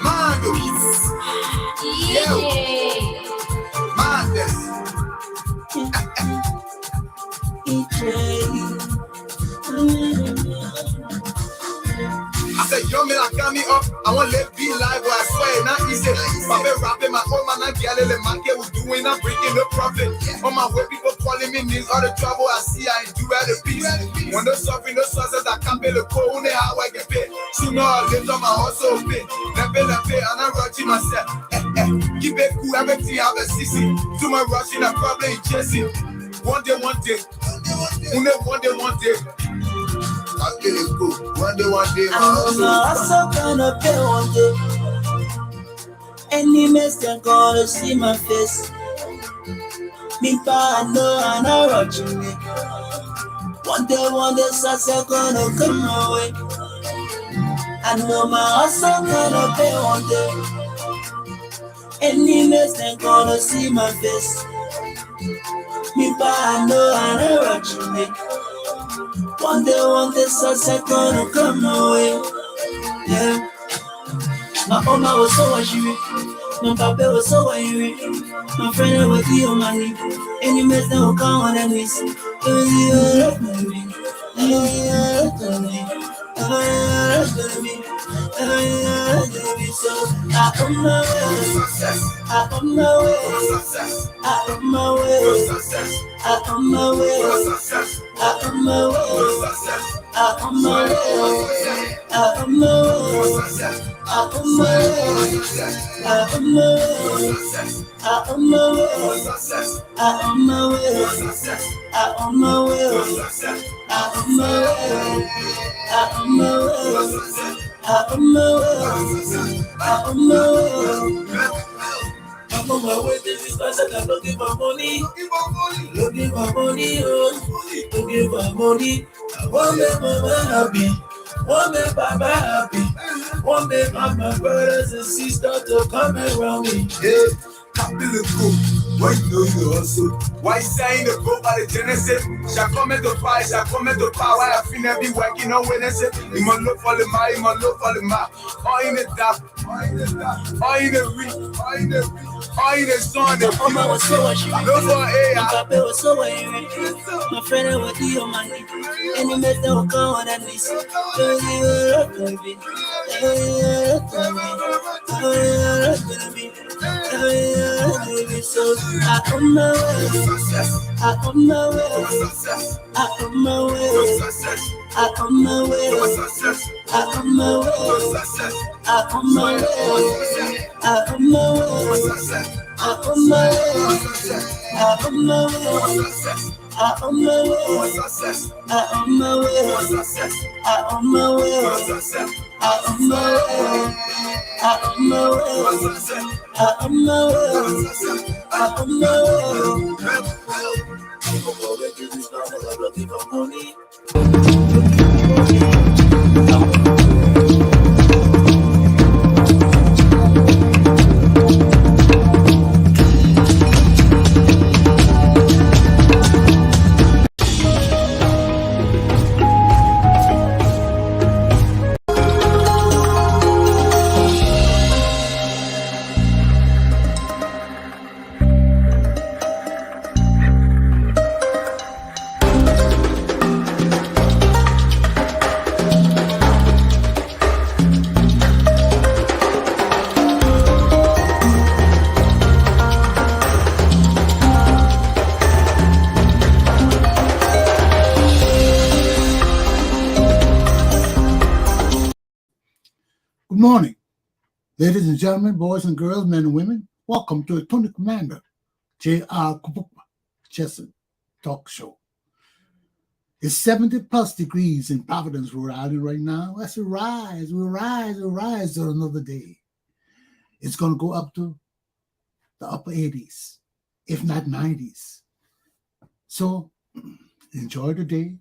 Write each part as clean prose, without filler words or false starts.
Mando. Madness. I said, yo, man, I got me up. I want to live be live where I swear. Not easy. I've been rapping my own man. I'm yelling. My kid was doing. I'm breaking the profit. On my way, people calling me names. All the trouble I see, I ain't do at the peace. When the suffering, the sources, I can't pay the code. How I get paid. Sooner or later, my hustle pay. Never pay, and I'm rushing myself. Keep it cool, everything have a CC. Too much rushing, I probably chasing. One day. One day. I'll get it cool. One day, I'm also gonna pay one day. Any mess can gonna see my face. Me pa know I'm not watching me. One day, success gonna come my way. I know my hustle gonna pay one day. Any mess can gonna see my face. Me pa know I'm not watching me. One day, success gonna come my way. Yeah. My mama was so angry. My papa was so angry. My friend was the on my knee. Any mess that will come on and miss. So I on my way. I on my way. I on my way. I on my way. I on my way. I on my way. I on my way. I'm on my way, this is why I'm looking for money. Looking for money, looking for money. I want to make mama happy. Want make Baba happy. Want make all my brothers and sisters to come around me. Yeah, happy look good. Why you know you hustle? Why saying the go by the Genesis? Shall come at the fire, shall come at the power. I feel never be working on Wednesday. You must look for the mile, you must look for the map. All in the dark, all in the dark, all in the reach, all in the reach. All in the sun, the mama was so angry. My papa was so angry. My friend was the on my knee. Any mess that will come on and miss. So I on my way. I on my way. I on my way. I on my way. I on my way. I on my way. I on my way. I on my way. I on my way. I on my way. I on my way. I on my way. I on my way. I on my way. I on my way. I on my way. I'm looking for money. Good morning, ladies and gentlemen, boys and girls, men and women. Welcome to Atomic Commander J.R. Glapohkpa Chesson talk show. It's 70 plus degrees in Providence, Rhode Island right now. That's a rise. We'll rise to another day. It's going to go up to the upper 80s, if not 90s. So enjoy the day.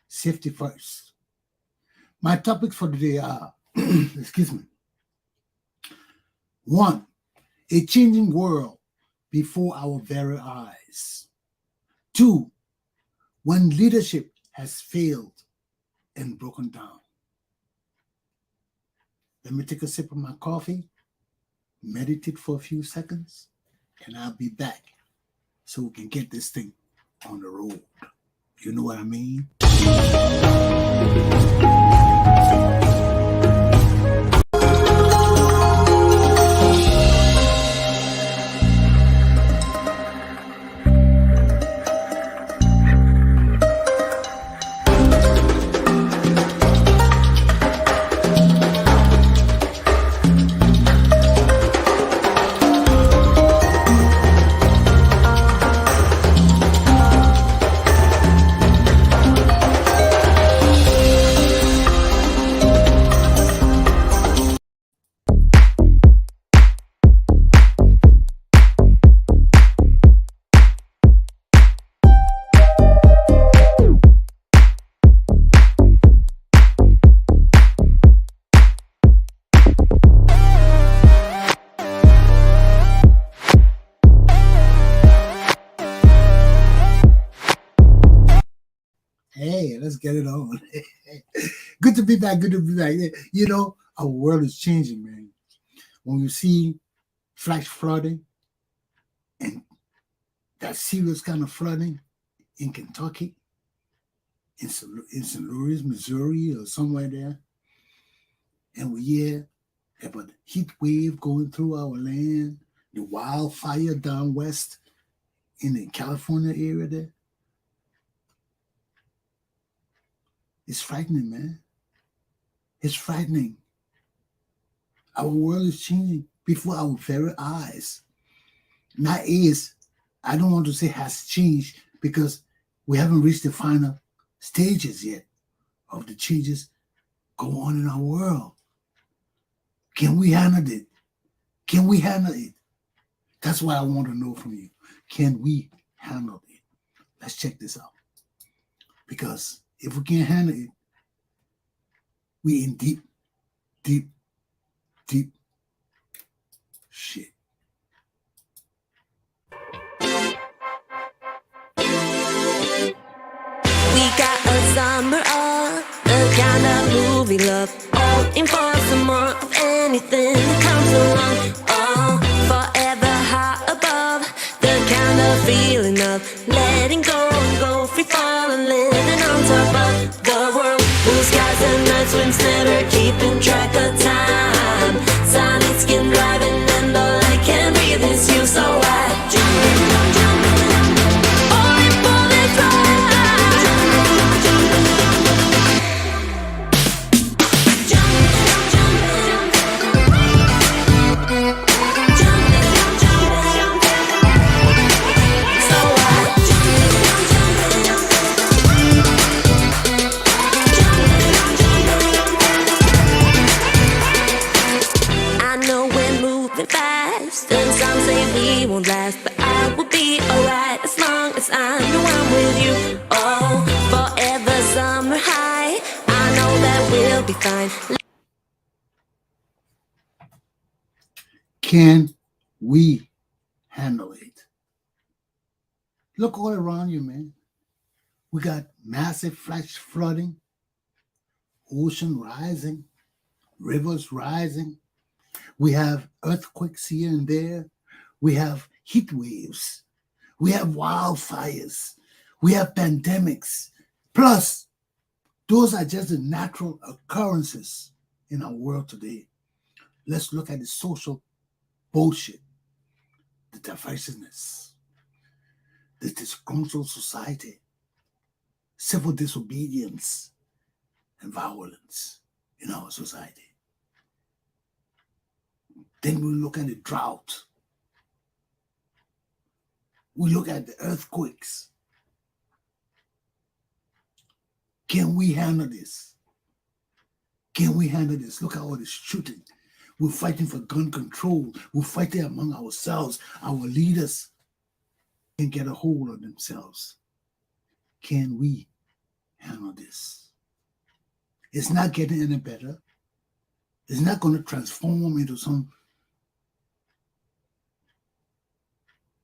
Safety first. My topics for today are excuse me. 1, a changing world before our very eyes. 2, when leadership has failed and broken down. Let me take a sip of my coffee, meditate for a few seconds, and I'll be back so we can get this thing on the road. You know what I mean? Hey, let's get it on. Good to be back. Good to be back. You know, our world is changing, man. When you see flash flooding and that serious kind of flooding in Kentucky, in St. Louis, Missouri, or somewhere there, and we hear about the heat wave going through our land, the wildfire down west in the California area there. It's frightening, man. It's frightening. Our world is changing before our very eyes. Not is, I don't want to say has changed because we haven't reached the final stages yet of the changes go on in our world. Can we handle it? Can we handle it? That's what I want to know from you. Can we handle it? Let's check this out. Because if we can't handle it, we in deep, deep, deep shit. We got a summer of the kind of movie love, all in for some more of anything that comes along. Oh, forever high above, the kind of feeling of letting go and go free falling, living on top of the world. Blue skies and nights winds never keeping track of time. Sunny skin driving and all I can breathe is you, so I jump. Only for this ride. Won't last, but I will be alright as long as I know I'm with you. Oh, forever summer high, I know that we'll be fine. Can we handle it? Look all around you, man. We got massive flash flooding, ocean rising, rivers rising. We have earthquakes here and there. We have heat waves. We have wildfires. We have pandemics. Plus, those are just the natural occurrences in our world today. Let's look at the social bullshit, the divisiveness, the disgruntled society, civil disobedience, and violence in our society. Then we look at the drought. We look at the earthquakes. Can we handle this? Can we handle this? Look at all this shooting. We're fighting for gun control. We're fighting among ourselves. Our leaders can get a hold of themselves. Can we handle this? It's not getting any better. It's not going to transform into some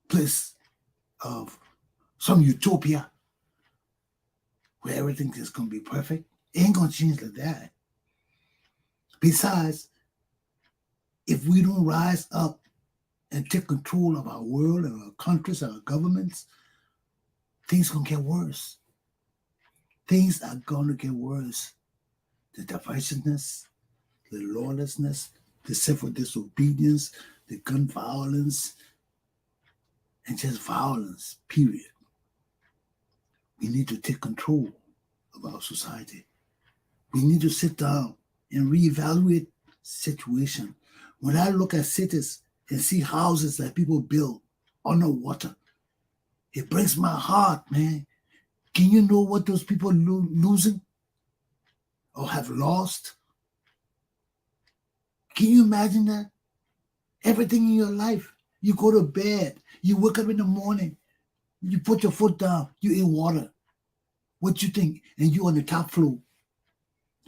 place of some utopia where everything is going to be perfect. It ain't going to change like that. Besides, If we don't rise up and take control of our world and our countries and our governments, things gonna get worse. Things are gonna get worse. The divisiveness, the lawlessness, the civil disobedience, the gun violence, and just violence, period. We need to take control of our society. We need to sit down and reevaluate situation. When I look at cities and see houses that people build underwater, it breaks my heart, man. Can you know what those people losing or have lost? Can you imagine that? Everything in your life, you go to bed, you wake up in the morning, you put your foot down, you in water. What you think? And you on the top floor.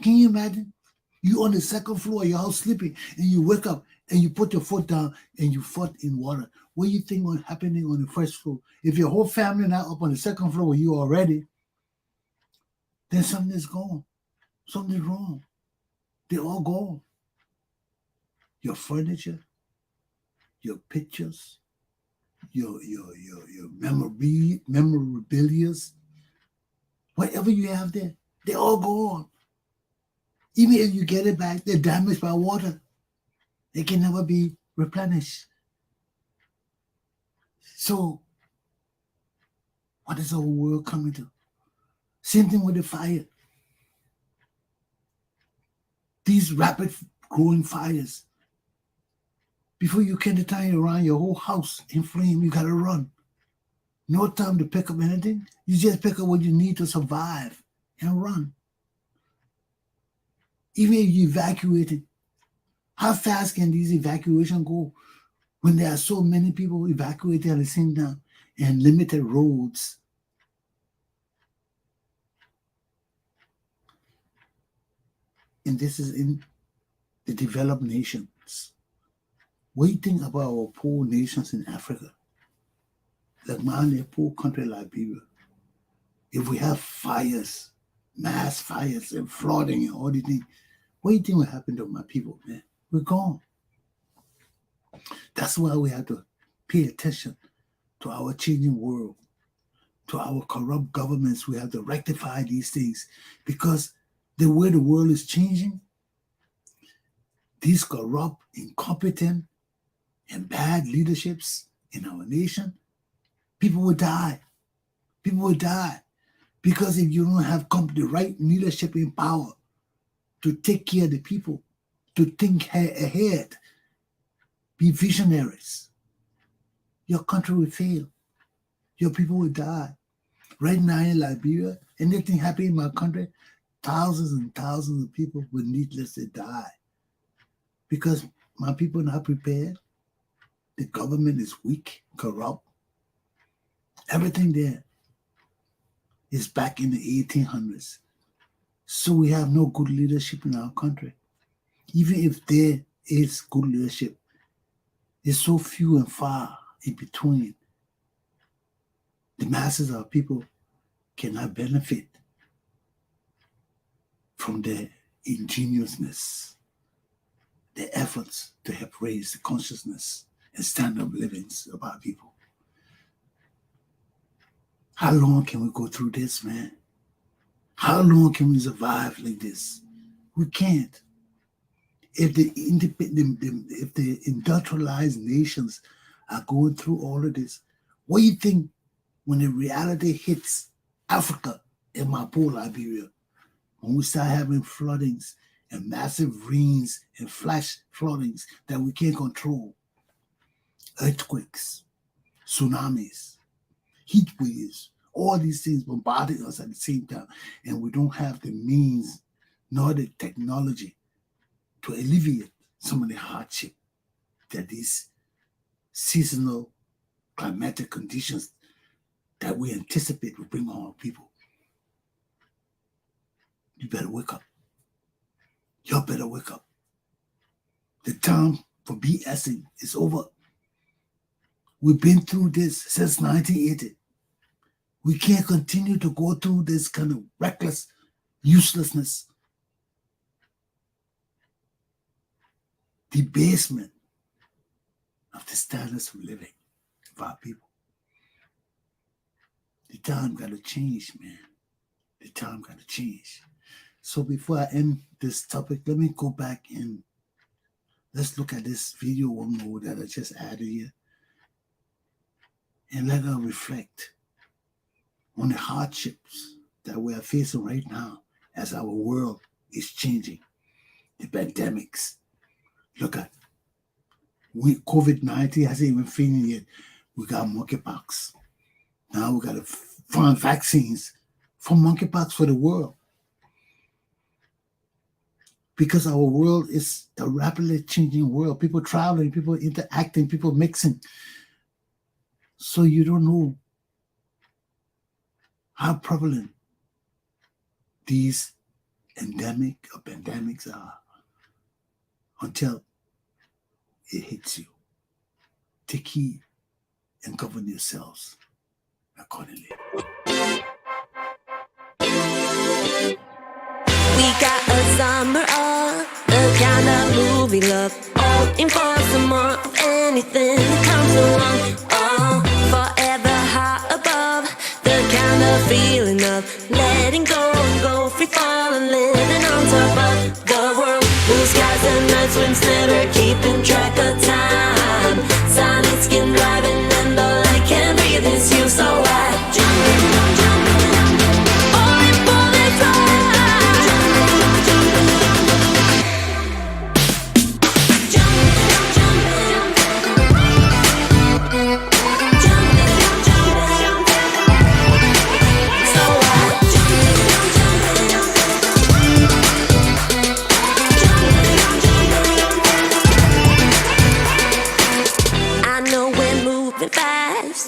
Can you imagine? You on the second floor of your house sleeping, and you wake up and you put your foot down and you foot in water. What do you think was happening on the first floor? If your whole family not up on the second floor with you already, then something is gone. Something's wrong. They're all gone. Your furniture, your pictures, your memorabilia, whatever you have there, they're all gone. Even if you get it back, they're damaged by water. They can never be replenished. So, what is our world coming to? Same thing with the fire. These rapid growing fires. Before you can turn around your whole house in flame, you gotta run. No time to pick up anything. You just pick up what you need to survive and run. Even if you evacuated, how fast can these evacuations go when there are so many people evacuated at the same time and limited roads? And this is in the developed nations. What do you think about our poor nations in Africa? Like a poor country like Liberia. If we have fires, mass fires and flooding and all these things, what do you think will happen to my people, man? We're gone. That's why we have to pay attention to our changing world, to our corrupt governments. We have to rectify these things because the way the world is changing, these corrupt, incompetent, and bad leaderships in our nation, people will die. People will die because if you don't have the right leadership in power to take care of the people, to think ahead, be visionaries, your country will fail. Your people will die. Right now in Liberia, anything happen in my country, thousands and thousands of people will needlessly die because my people are not prepared. The government is weak, corrupt. Everything there is back in the 1800s. So we have no good leadership in our country. Even if there is good leadership, it's so few and far in between. The masses of people cannot benefit from their ingenuousness, their efforts to help raise the consciousness and standard of living of our people. How long can we go through this, man? How long can we survive like this? We can't. If the industrialized nations are going through all of this, what do you think when the reality hits Africa and my poor Liberia? When we start having floodings and massive rains and flash floodings that we can't control, earthquakes, tsunamis, heat waves, all these things bombarding us at the same time, and we don't have the means nor the technology to alleviate some of the hardship that these seasonal climatic conditions that we anticipate will bring on our people. You better wake up. You better wake up. The time for BSing is over. We've been through this since 1980. We can't continue to go through this kind of reckless uselessness. debasement of the standards of living of our people. The time got to change, man. The time got to change. So before I end this topic, let me go back and let's look at this video one more that I just added here. And let us reflect on the hardships that we are facing right now as our world is changing. The pandemics. Look at COVID-19 hasn't even finished yet. We got monkeypox. Now we got to find vaccines for monkeypox for the world. Because our world is a rapidly changing world. People traveling, people interacting, people mixing. So you don't know how prevalent these pandemics are until it hits you. Take heed and govern yourselves accordingly. We got a summer of the kind of movie love, hoping for some more of anything that comes along. Oh, forever high above, the kind of feeling of letting go and go free falling, living on top of the world. Blue skies and nights winds, never keeping track of time. Silent skin driving and all I can breathe is you, so I jump.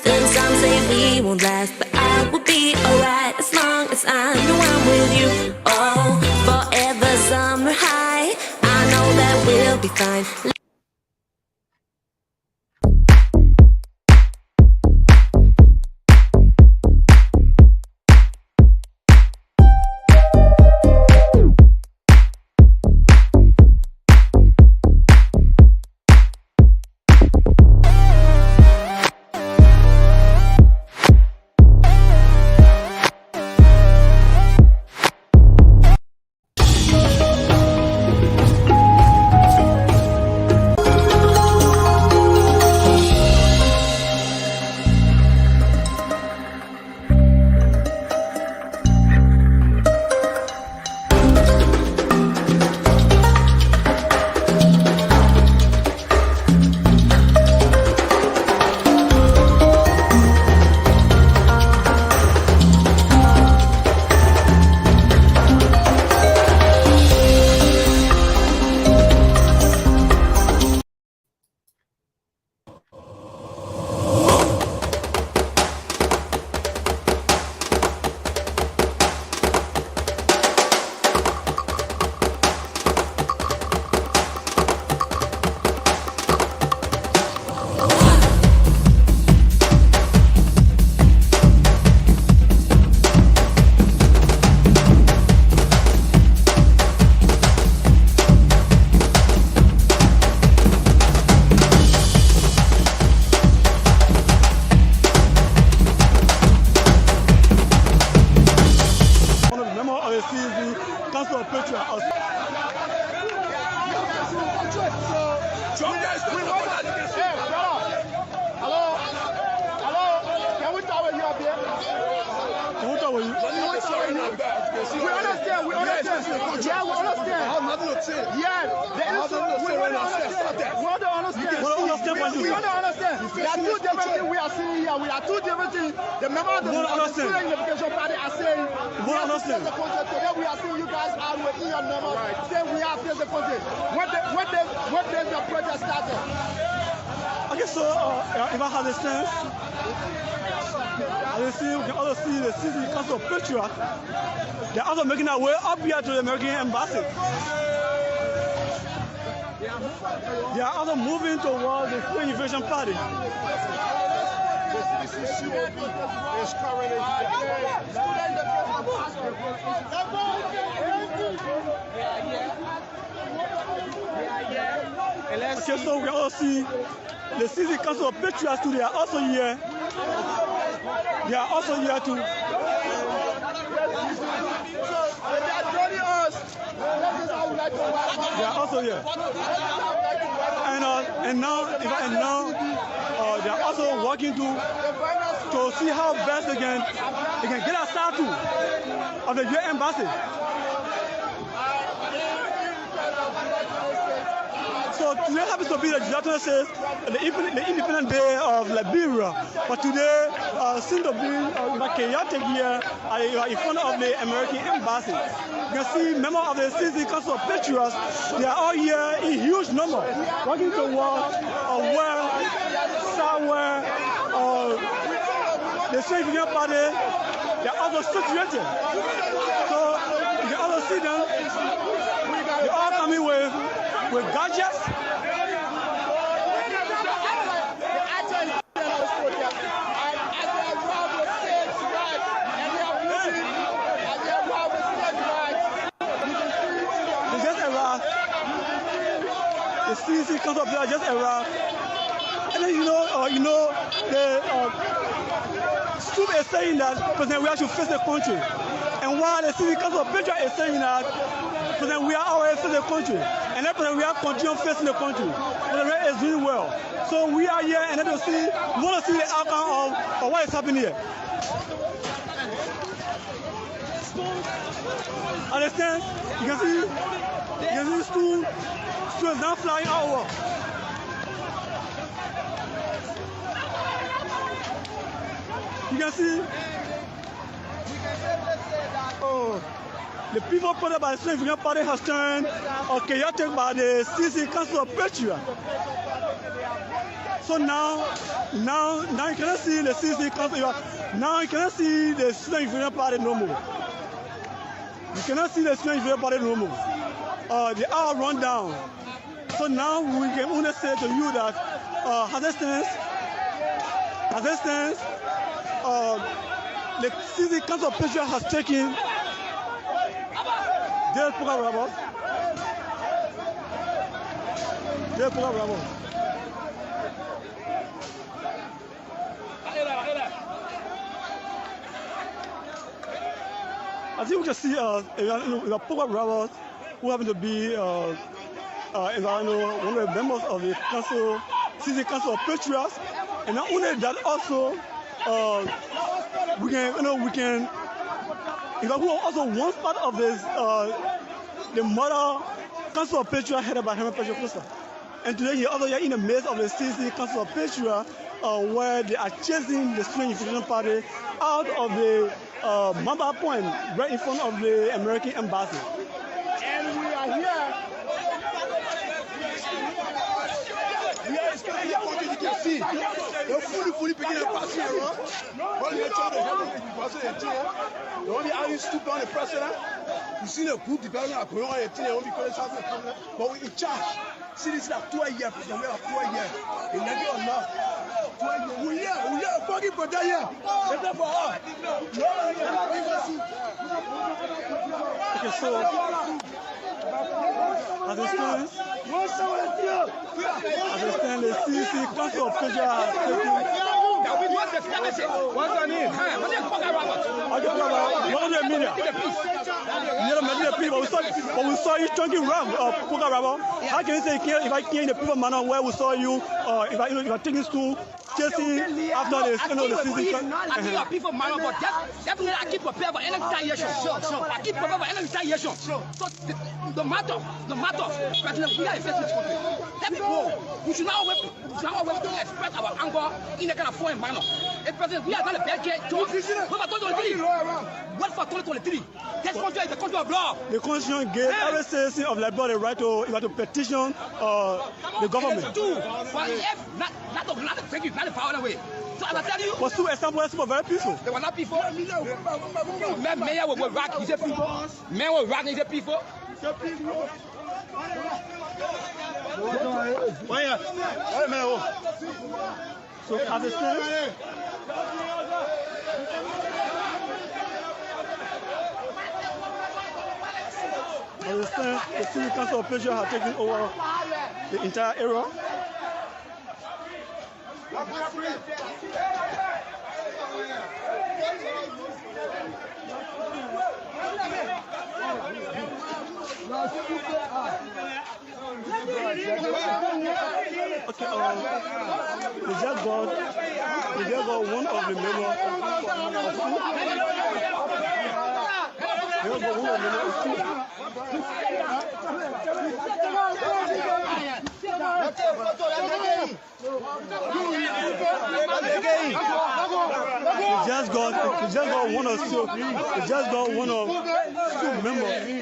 And some say we won't last, but I will be alright as long as I know I'm with you. Oh, forever summer high, I know that we'll be fine. They're also making their way up here to the American embassy. They are also moving towards the Free Invasion Party. The CCCOB is currently Okay, so we also see the City Council of Patriots too. They are also here. They are also here too. They are also here. And now they are also working to see how best they can get a statue of the UN embassy. So today happens to be the July 26th, the Independent Day of Liberia. But today seems to be chaotic here in front of the American embassy. You can see members of the City Council of Patriots. They are all here in huge number, working towards somewhere the State Union Party. They are also situated. So you can also see them. They are coming with gadgets. They just arrived. The CDC Council of Patriots just arrived. And then the Stoop is saying that President we should face the country. And while the CDC Council of Patriots is saying that President we are always facing the country. And then President we are continuing facing the country. President is doing well. So we are here and then we want to see the outcome of what is happening here. Understand? You can see students now flying all over. You can see the people put by the State Union Party has turned chaotic by the CC Council of Patriots. So now you cannot see the CC Council. Now you cannot see the State Union Party no more. You cannot see the State Union Party no more. They are run down. So now we can only say to you that the City Council of Patriots has taken their program robbers. I think we can see the program robbers who happen to be one of the members of the council, City Council of Patriots, and not only that, also we can who are also one part of this the mother Council of Patriots headed by Henry Patrick. And today he also here in the midst of the City Council of Patriots where they are chasing the Student Unification Party out of the Mamba Point right in front of the American embassy. And we are here. You can see they're fully picking up passing around. They only are stoop down the president. You see the group developing a Korean team because but we're in charge. See this like 2 years, we have 2 years. They never or not. 2 years. We are fucking for that year. Better for us. Okay, so as it stands, the CC Council of Patriots what's her name? What do you mean? But we saw you talking wrong, Poker Rabba. How can you say if I came in the people manner where we saw you, if I taking school, chasing after the season? I think your people manner, but definitely I keep prepared for any retaliation. I keep prepared for any retaliation. So the matter, President, we are facing this country. Let me go. We should not always express our anger in a kind of foreign manner. President, we are not a bad guy. What for 2023? This country is the country of law. The Constitution gave every citizen of Liberia the right to petition the government. But if not the power away. So as I tell you, but two examples were very peaceful. They were not peaceful. Mayor will rock, he said people. Mayor will rock, he said people. So as it stands, since the City Council of Patriots have taken over the entire area. Okay, they just got one of the members just got one of two. He just got one of two members.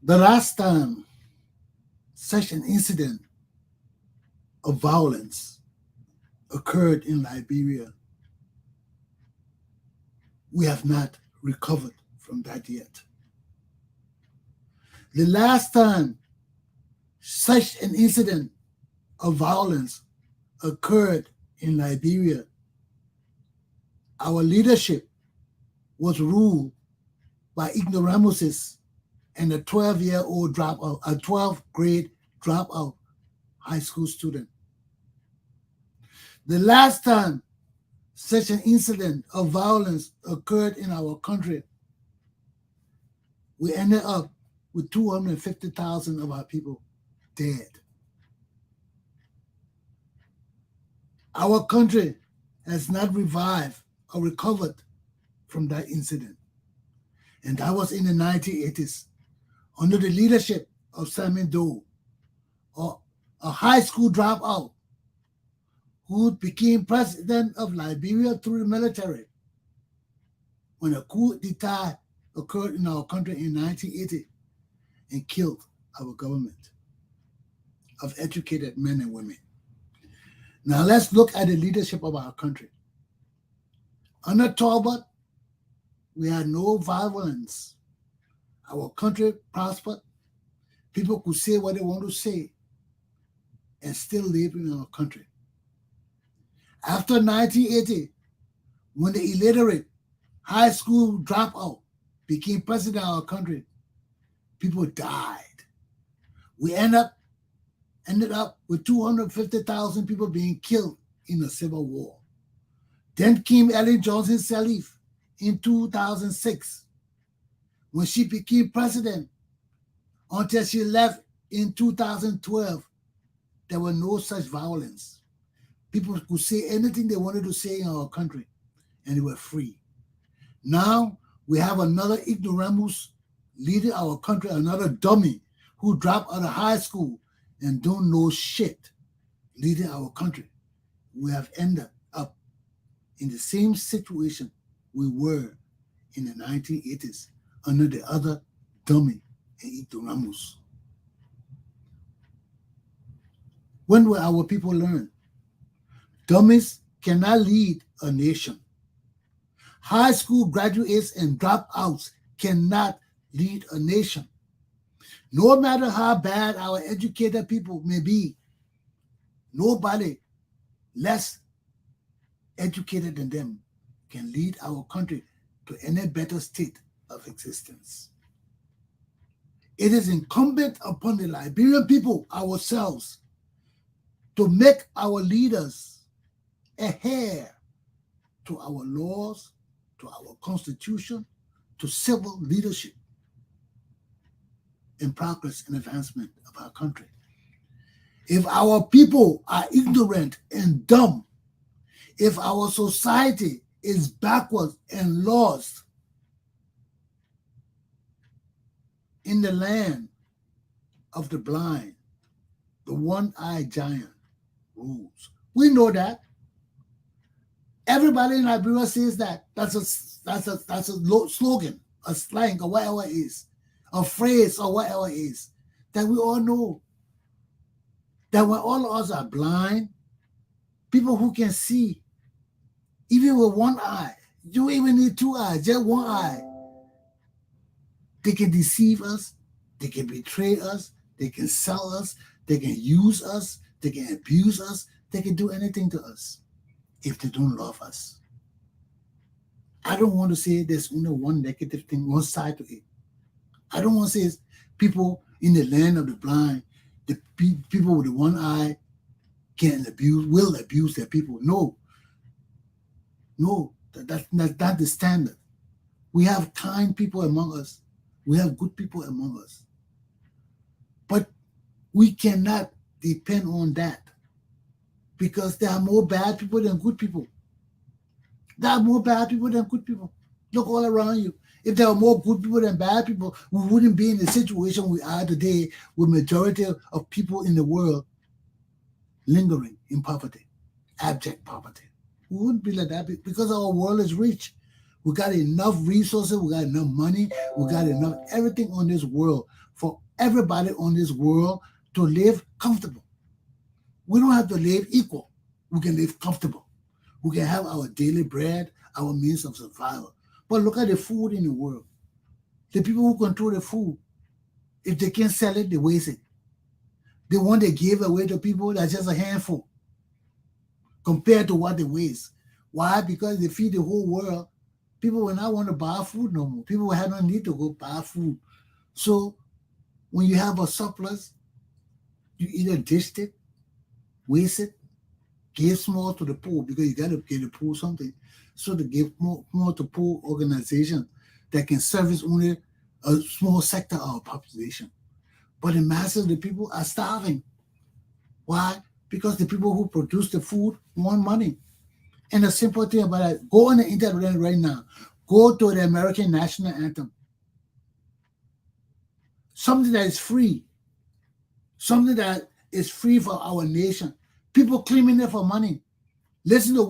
The last time such an incident of violence occurred in Liberia, we have not recovered from that yet. The last time such an incident of violence occurred in Liberia, our leadership was ruled by ignoramuses and a 12-year-old dropout, a 12th grade dropout high school student. The last time such an incident of violence occurred in our country, we ended up with 250,000 of our people dead. Our country has not revived or recovered from that incident. And that was in the 1980s, under the leadership of Simon Doe, a high school dropout who became president of Liberia through the military when a coup d'etat occurred in our country in 1980 and killed our government of educated men and women. Now let's look at the leadership of our country. Under Talbot, we had no violence. Our country prospered. People could say what they want to say and still live in our country. After 1980, when the illiterate high school dropout became president of our country, people died. We ended up with 250,000 people being killed in the Civil War. Then came Ellen Johnson Sirleaf in 2006, when she became president, until she left in 2012, there was no such violence. People could say anything they wanted to say in our country, and they were free. Now we have another ignoramus leading our country, another dummy who dropped out of high school and don't know shit leading our country. We have ended up in the same situation we were in the 1980s under the other dummy and ignoramus. When will our people learn? Dummies cannot lead a nation. High school graduates and dropouts cannot lead a nation. No matter how bad our educated people may be, nobody less educated than them can lead our country to any better state of existence. It is incumbent upon the Liberian people ourselves to make our leaders adhere to our laws, to our constitution, to civil leadership in progress and advancement of our country. If our people are ignorant and dumb, if our society is backwards and lost in the land of the blind, the one-eyed giant rules. We know that. Everybody in Liberia says that. That's a slogan, a slang, or whatever it is, a phrase, or whatever it is, that we all know. That when all of us are blind, people who can see, even with one eye, you even need two eyes, just one eye. They can deceive us, they can betray us, they can sell us, they can use us, they can abuse us, they can do anything to us if they don't love us. I don't want to say there's only one negative thing, one side to it. I don't want to say it's people in the land of the blind, the people with the one eye will abuse their people. No, that's not the standard. We have kind people among us. We have good people among us. But we cannot depend on that because there are more bad people than good people. There are more bad people than good people. Look all around you. If there were more good people than bad people, we wouldn't be in the situation we are today with majority of people in the world lingering in poverty, abject poverty. We wouldn't be like that because our world is rich. We got enough resources, we got enough money, we got enough everything on this world for everybody on this world to live comfortable. We don't have to live equal. We can live comfortable. We can have our daily bread, our means of survival. But look at the food in the world. The people who control the food, if they can't sell it, they waste it. The one they give away to people, that's just a handful compared to what they waste. Why? Because they feed the whole world. People will not want to buy food no more. People will have no need to go buy food. So when you have a surplus, you either dish it, waste it, give small to the poor because you got to give the poor something. So to give more to poor organizations that can service only a small sector of our population. But the masses of the people are starving. Why? Because the people who produce the food want money. And the simple thing about it, go on the internet right now. Go to the American National Anthem. Something that is free. Something that is free for our nation. People claiming it for money. Listen to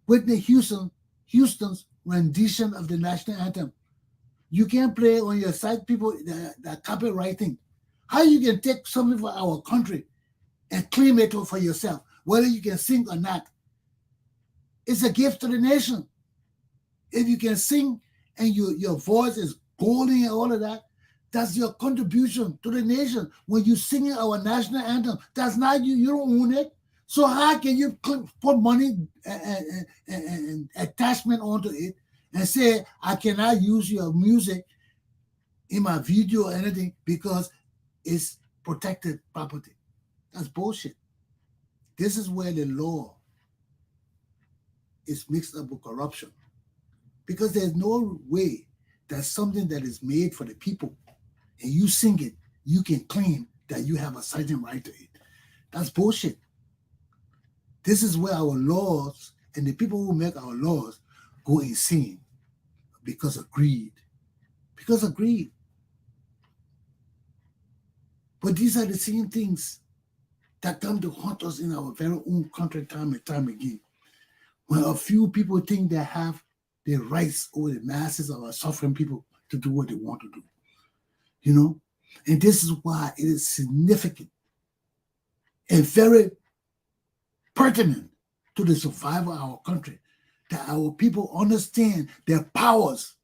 Whitney Houston's rendition of the national anthem. You can't play on your site, people that copywriting. How you can take something for our country and claim it for yourself, whether you can sing or not. It's a gift to the nation. If you can sing and your voice is golden and all of that, that's your contribution to the nation. When you sing our national anthem, that's not you. You don't own it. So how can you put money and attachment onto it and say, I cannot use your music in my video or anything because it's protected property? That's bullshit. This is where the law is mixed up with corruption. Because there's no way that something that is made for the people and you sing it, you can claim that you have a certain right to it. That's bullshit. This is where our laws and the people who make our laws go insane because of greed. Because of greed. But these are the same things that come to haunt us in our very own country time and time again. When a few people think they have the rights over the masses of our suffering people to do what they want to do. You know? And this is why it is significant and very pertinent to the survival of our country, that our people understand their powers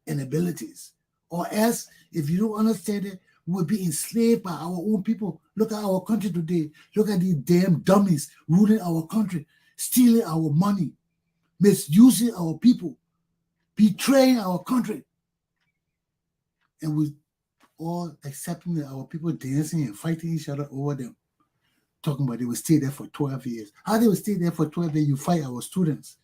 and abilities. Or else, if you don't understand it, we'll be enslaved by our own people. Look at our country today. Look at these damn dummies ruling our country, stealing our money, misusing our people, betraying our country. And we all accepting that our people dancing and fighting each other over them, talking about they will stay there for 12 years. How they will stay there for 12 years, you fight our students.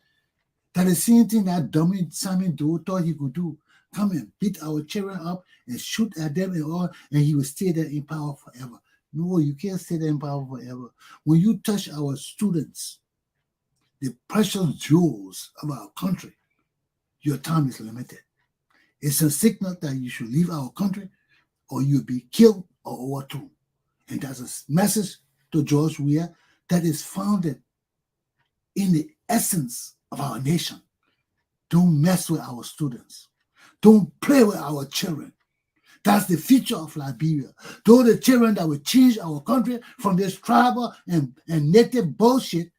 That the same thing that dummy Simon Doe thought he could do. Come and beat our children up and shoot at them and all, and he will stay there in power forever. No, you can't stay there in power forever. When you touch our students, the precious jewels of our country, your time is limited. It's a signal that you should leave our country or you'll be killed or overthrown. And that's a message to George Weah that is founded in the essence of our nation. Don't mess with our students. Don't play with our children. That's the future of Liberia. Those are the children that will change our country from this tribal and native bullshit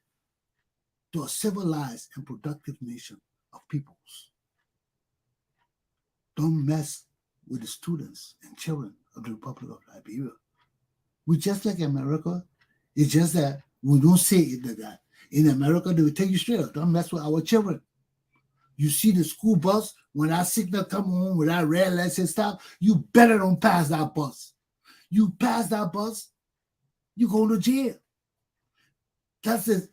to a civilized and productive nation of peoples. Don't mess with the students and children of the Republic of Liberia. We just like America. It's just that we don't say it like that. In America, they will take you straight up. Don't mess with our children. You see the school bus, when that signal come on with that red light and stuff, you better don't pass that bus. You pass that bus, you go to jail. That's the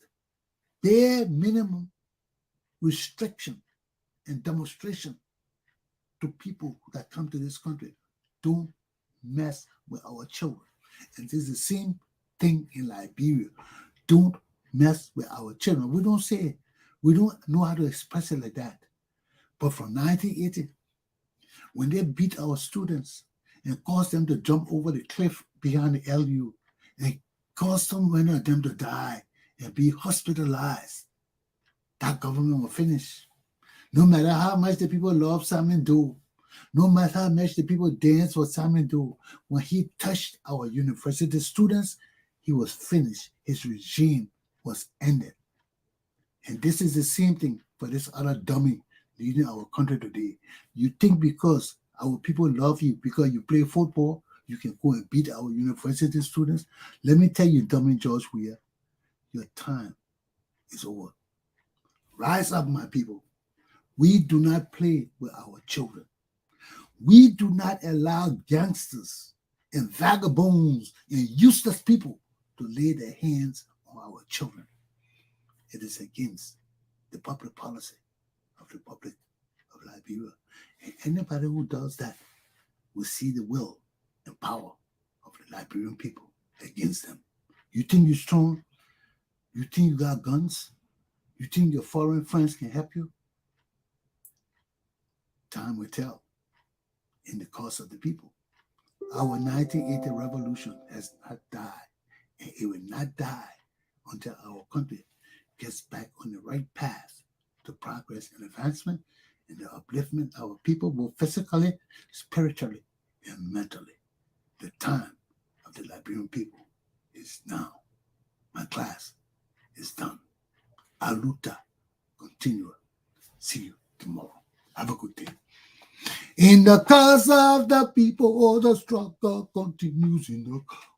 bare minimum restriction and demonstration to people that come to this country. Don't mess with our children. And this is the same thing in Liberia. Don't mess with our children. We don't say it. We don't know how to express it like that. But from 1980, when they beat our students and caused them to jump over the cliff behind the LU and caused so many of them to die and be hospitalized, that government will finish. No matter how much the people love Simon Doe, no matter how much the people dance for Simon Doe, when he touched our university students, he was finished. His regime was ended. And this is the same thing for this other dummy leading our country today. You think because our people love you, because you play football, you can go and beat our university students? Let me tell you, dummy George Weah, your time is over. Rise up, my people. We do not play with our children. We do not allow gangsters and vagabonds and useless people to lay their hands on our children. It is against the public policy of the Republic of Liberia. And anybody who does that will see the will and power of the Liberian people against them. You think you're strong? You think you got guns? You think your foreign friends can help you? Time will tell in the cause of the people. Our 1980 revolution has not died, and it will not die until our country gets back on the right path to progress and advancement and the upliftment of our people, both physically, spiritually, and mentally. The time of the Liberian people is now. My class is done. Aluta continua. See you tomorrow. Have a good day. In the cause of the people, the struggle continues.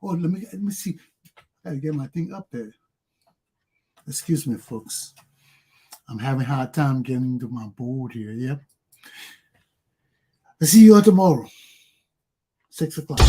Let me see. I gotta get my thing up there. Excuse me, folks. I'm having a hard time getting to my board here. Yep. I'll see you all tomorrow, 6 o'clock.